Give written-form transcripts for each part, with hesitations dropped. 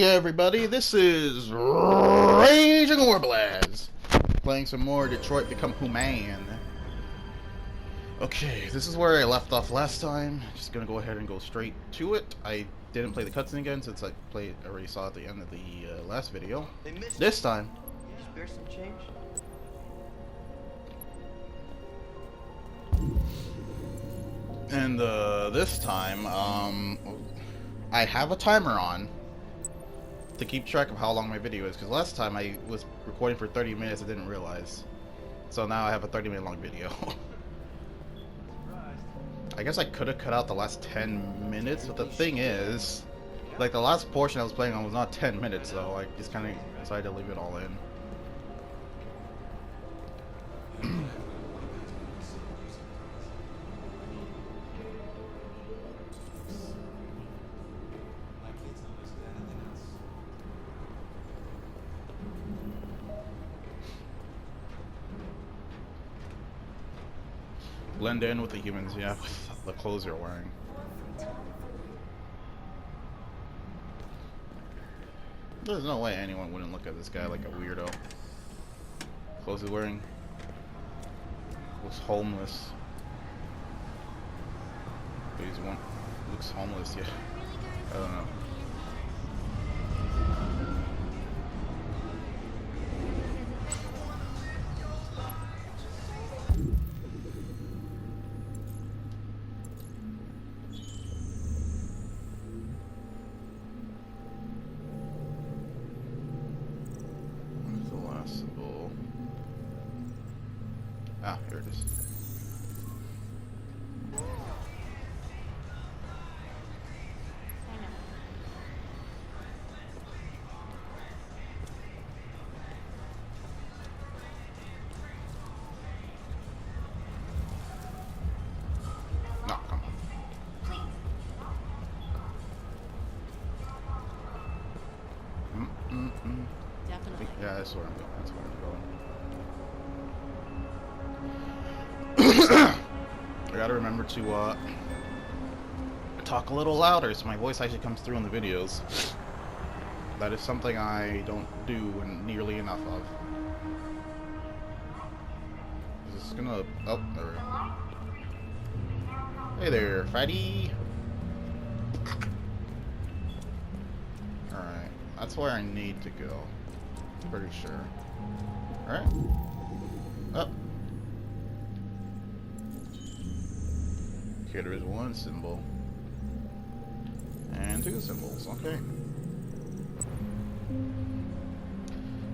everybody, this is Raging Warblast, playing some more Detroit Become Human. Okay, this is where I left off last time. Just gonna go ahead and go straight to it. I didn't play the cutscene again since I already saw at the end of the last video. This time, spare some change? and this time, I have a timer on to keep track of how long my video is, because last time I was recording for 30 minutes, I didn't realize. So now I have a 30-minute long video. I guess I could have cut out the last 10 minutes, but the thing is, like, the last portion I was playing on was not 10 minutes, so I just kind of decided to leave it all in. Blend in with the humans, yeah, with the clothes you're wearing. There's no way anyone wouldn't look at this guy like a weirdo. Clothes he's wearing. Looks homeless. Looks homeless, yeah. I don't know. Ah, here it is. No, come on. Definitely. Yeah, that's where I'm going. That's where I'm going. I gotta remember to talk a little louder so my voice actually comes through in the videos. That is something I don't do nearly enough of. Is this gonna... Oh, there we go. Hey there, fatty! Alright, that's where I need to go. Pretty sure. Alright. Oh. Okay, there is one symbol. And two symbols, okay.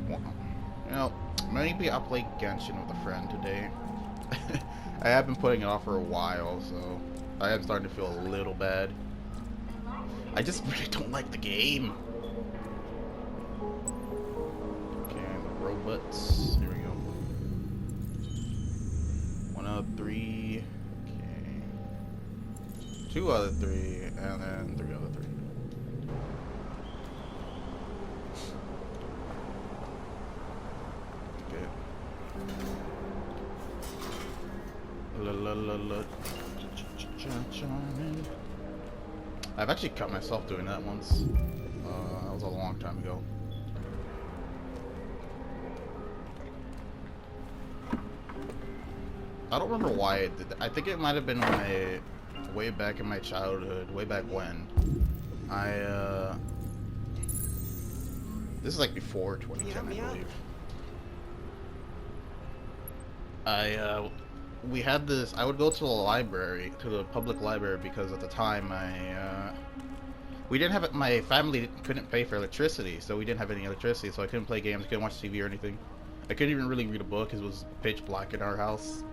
Well, you know, maybe I'll play Genshin with a friend today. I have been putting it off for a while, so I am starting to feel a little bad. I just really don't like the game. Okay, the robots. Here we go. 1 out of 3. Okay. 2 out of 3, and then 3 out of 3. Okay. La la la la. I've actually cut myself doing that once. That was a long time ago. I don't remember why I did that. I think it might have been when way back in my childhood, way back when. This is like before 2010, I believe. We had this, I would go to the library, to the public library, because at the time we didn't have it, my family couldn't pay for electricity, so we didn't have any electricity, so I couldn't play games, couldn't watch TV or anything. I couldn't even really read a book, because it was pitch black in our house.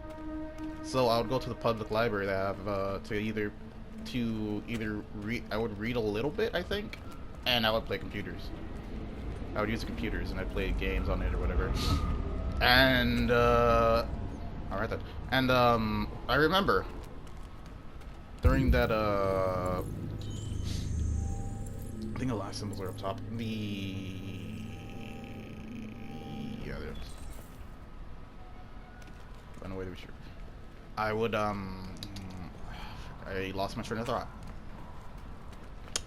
So I would go to the public library to have, I would read a little bit, I think, and I would play computers. I would use the computers, and I'd play games on it or whatever. And, alright then. And, I remember during that, I think the last symbols are up top. Yeah, there's. Run away to be sure. I would, I lost my train of thought.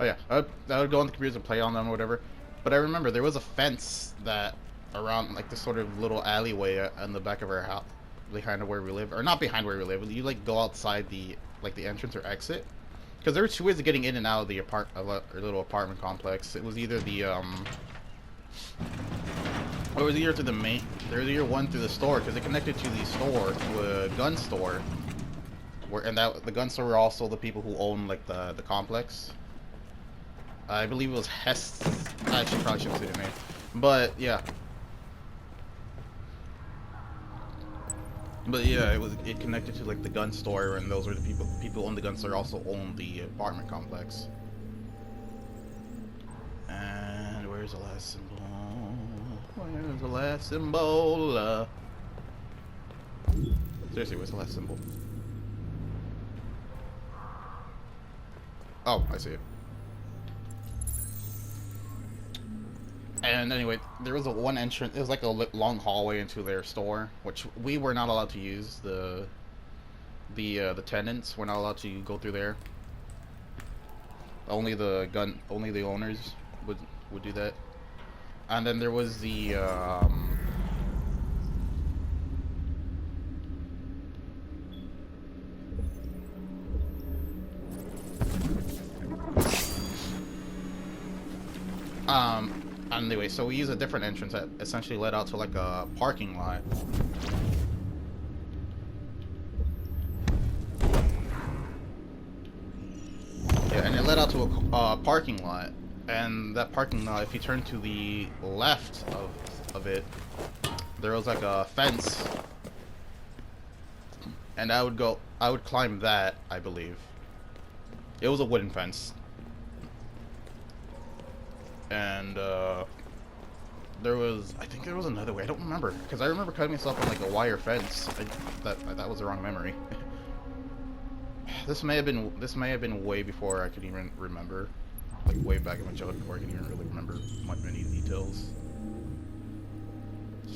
Oh yeah, I would go on the computers and play on them or whatever. But I remember there was a fence that around like this sort of little alleyway in the back of our house, behind where we live, or not behind where we live. You like go outside the like the entrance or exit, because there were two ways of getting in and out of the our little apartment complex. It was either the or it was either through the main. There was either one through the store because it connected to the store to a gun store, where and that the gun store were also the people who own like the complex. I believe it was Hess. I should probably shouldn't say the name, but yeah. But yeah, it connected to like the gun store, and those were the people who own the gun store also own the apartment complex. And where's the last symbol? Where's the last symbol? Seriously, where's the last symbol? Oh, I see it. And anyway, there was a one entrance. It was like a long hallway into their store, which we were not allowed to use. The tenants were not allowed to go through there. Only the owners would do that. And then there was the anyway, so we used a different entrance that essentially led out to like a parking lot. Yeah, and it led out to a parking lot, and that parking lot, if you turn to the left of it, there was like a fence, and I would climb that, I believe. It was a wooden fence. And I think there was another way. I don't remember, because I remember cutting myself on like a wire fence. That was the wrong memory. This may have been way before I could even remember, like way back in my childhood before I could even really remember many details.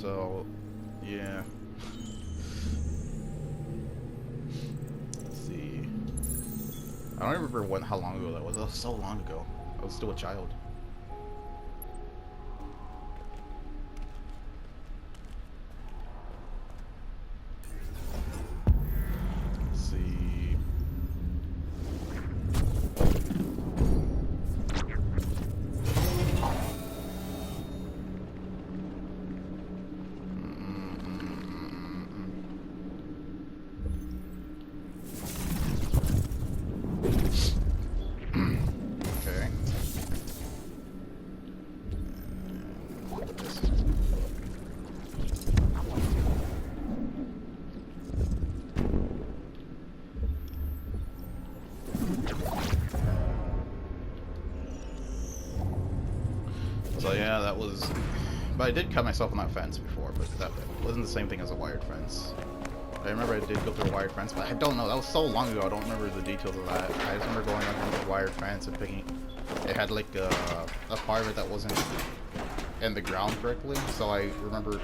So, yeah. Let's see. I don't remember how long ago that was. That was so long ago. I was still a child. So yeah, that was... But I did cut myself on that fence before, but that wasn't the same thing as a wired fence. I remember I did go through a wired fence, but I don't know. That was so long ago, I don't remember the details of that. I just remember going under the wired fence and picking... It had like a part of it that wasn't in the ground correctly, so I remember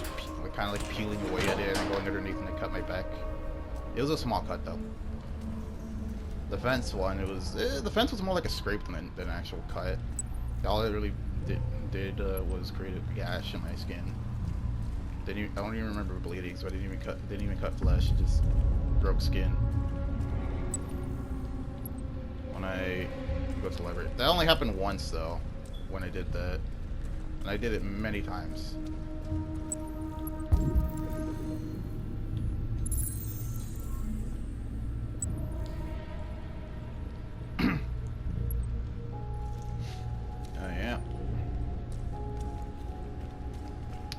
kind of like peeling away at it and going underneath and it cut my back. It was a small cut though. The fence one, it was... the fence was more like a scrape than an actual cut. All it really did was create a gash in my skin. I don't even remember bleeding, so I didn't even cut flesh. It just broke skin. When I go to the library, that only happened once though. When I did that, and I did it many times.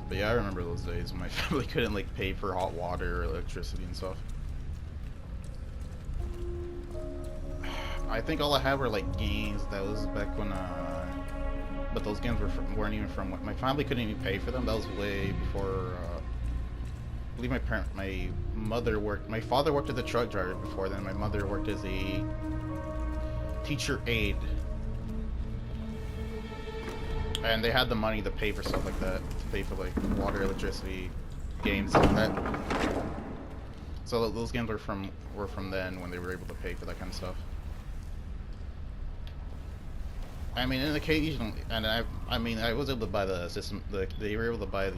But yeah, I remember those days when my family couldn't like pay for hot water or electricity and stuff. I think all I had were like games. That was back when but those games weren't even from my family couldn't even pay for them. That was way before I believe my father worked as a truck driver before then. My mother worked as a teacher aide. And they had the money to pay for stuff like that, to pay for like water, electricity, games, like that. So those games were from then when they were able to pay for that kind of stuff. I mean, in the occasional, and I mean, I was able to buy the system. They were able to buy the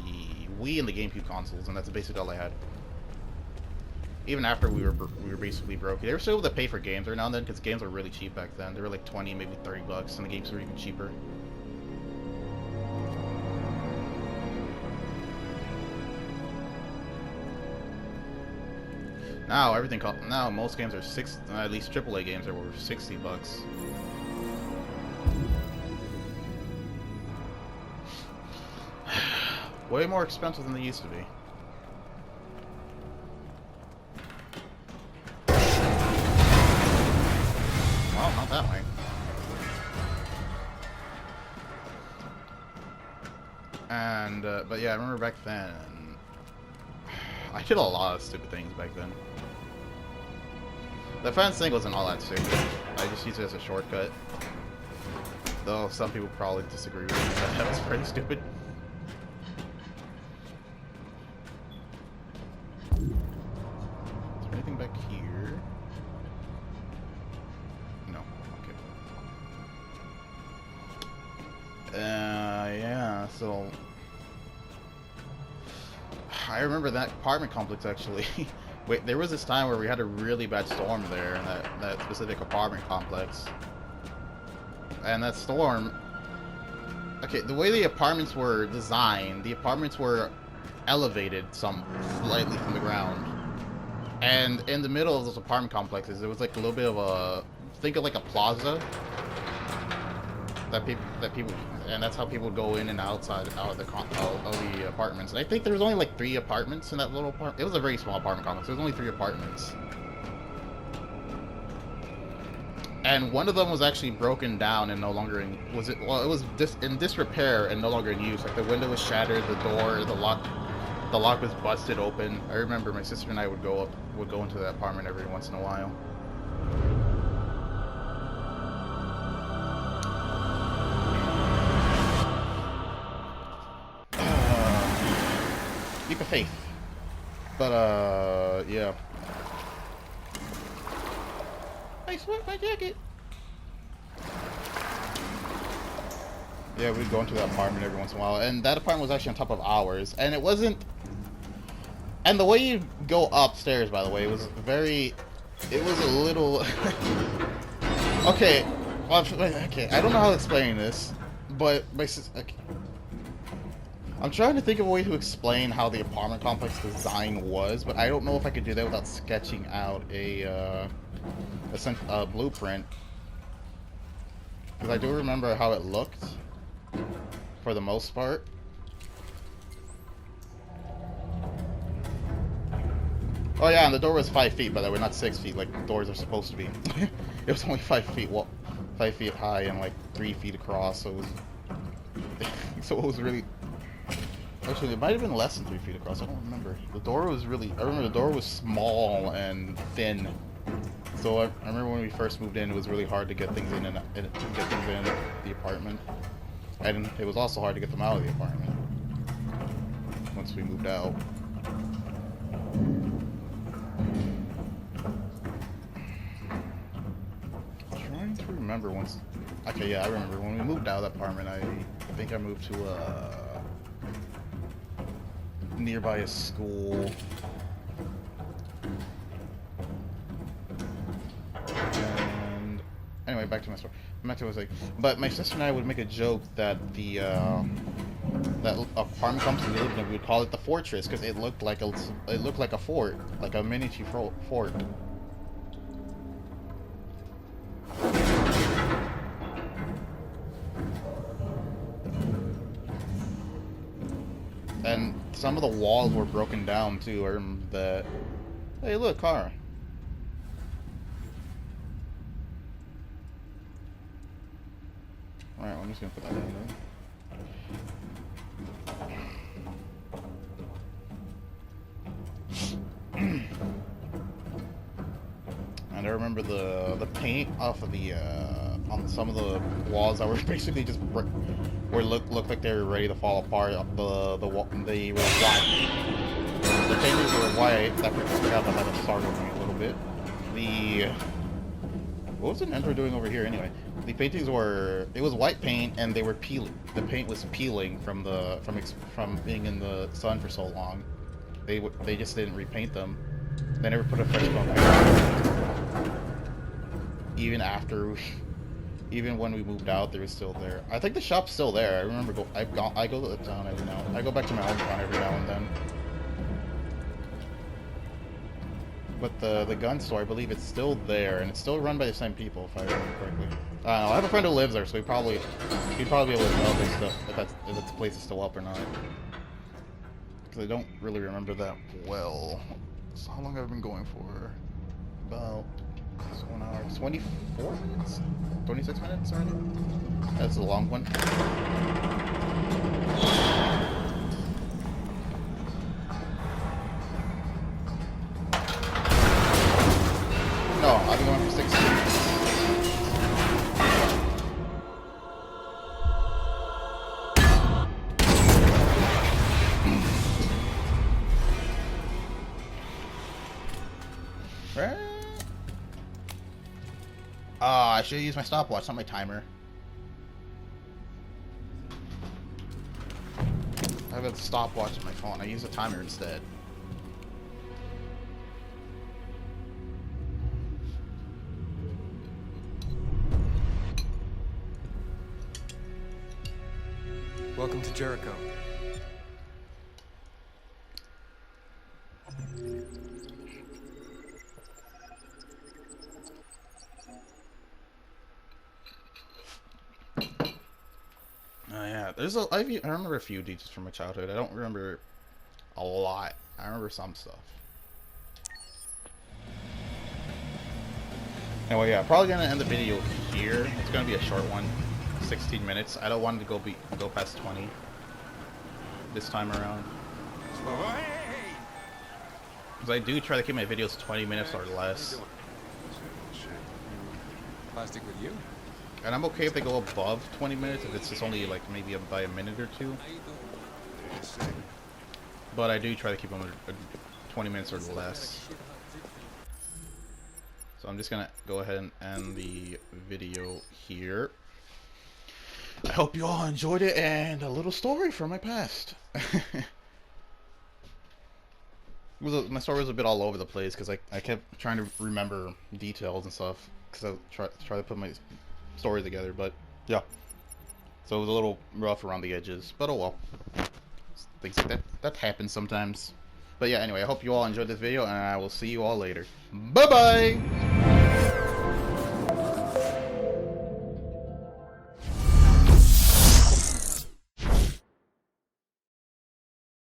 Wii and the GameCube consoles, and that's basically all I had. Even after we were basically broke, they were still able to pay for games every now and then because games were really cheap back then. They were like 20, maybe $30, and the games were even cheaper. Now now most games are at least AAA games are worth $60. Way more expensive than they used to be. Well, not that way. And but yeah, I remember back then. I did a lot of stupid things back then. The fence thing wasn't all that stupid. I just used it as a shortcut. Though some people probably disagree with me, but that was pretty stupid. Is there anything back here? No. Okay. Yeah, so... I remember that apartment complex, actually. Wait, there was this time where we had a really bad storm there in that specific apartment complex. And that storm... Okay, the way the apartments were designed, the apartments were elevated slightly from the ground. And in the middle of those apartment complexes, there was like a little bit of a... Think of like a plaza. That people... And that's how people would go in and out of the apartments. And I think there was only like 3 apartments in that little apartment. It was a very small apartment complex. There was only 3 apartments. And one of them was actually broken down and no longer in... it was in disrepair and no longer in use. Like the window was shattered, the door, the lock was busted open. I remember my sister and I would go into that apartment every once in a while. Leap of faith. But, yeah. I sweat my jacket! Yeah, we'd go into that apartment every once in a while, and that apartment was actually on top of ours, and it wasn't... And the way you go upstairs, by the way, was very... It was a little... Okay, well, okay, I don't know how to explain this, but my sister... Okay. I'm trying to think of a way to explain how the apartment complex design was, but I don't know if I could do that without sketching out a blueprint. Because I do remember how it looked, for the most part. Oh yeah, and the door was 5 feet, by the way, not 6 feet, like doors are supposed to be. It was only 5 feet, 5 feet high and like 3 feet across, so it was... so it was really... Actually, it might have been less than 3 feet across. I don't remember. The door was really... I remember the door was small and thin. So I remember when we first moved in, it was really hard to get things in the apartment. And it was also hard to get them out of the apartment once we moved out. I'm trying to remember once... Okay, yeah, I remember. When we moved out of the apartment, I think I moved to nearby a school. And anyway, back to my story. But my sister and I would make a joke that the that apartment complex we lived in, we would call it the fortress because it looked like a fort, like a miniature fort. And some of the walls were broken down too. I remember that. Hey, look, car. Alright, I'm just gonna put that down there. And I remember the paint off of the on some of the walls that were basically just looked like they were ready to fall apart. They were white. The paintings were white. I forgot that startled me a little bit. What was the Android doing over here anyway? The paintings were, it was white paint and they were peeling. The paint was peeling from from being in the sun for so long. They just didn't repaint them. They never put a fresh coat back on. Even after even when we moved out, they were still there. I think the shop's still there. I remember I go to the town every now. I go back to my hometown every now and then. But the gun store, I believe it's still there, and it's still run by the same people, if I remember correctly. I don't know. I have a friend who lives there, so he'd probably be able to know if the place is still up or not. Because I don't really remember that well. So how long have I been going for? About 1 hour, 24 minutes, 26 minutes already. That's a long one. No, I've been going for 6 minutes. I should use my stopwatch, not my timer. I have a stopwatch on my phone. I use a timer instead. Welcome to Jericho. Oh yeah, I remember a few details from my childhood. I don't remember a lot. I remember some stuff. Anyway, yeah, probably gonna end the video here. It's gonna be a short one, 16 minutes. I don't want it to go past 20 this time around. Because I do try to keep my videos 20 minutes or less. Plastic with you? And I'm okay if they go above 20 minutes, if it's just only like maybe by a minute or two. But I do try to keep them 20 minutes or less. So I'm just gonna go ahead and end the video here. I hope you all enjoyed it, and a little story from my past. My story was a bit all over the place because I kept trying to remember details and stuff because I try to put my story together, but yeah. So it was a little rough around the edges, but oh well. Things like that happens sometimes. But yeah, anyway, I hope you all enjoyed this video, and I will see you all later. Bye bye.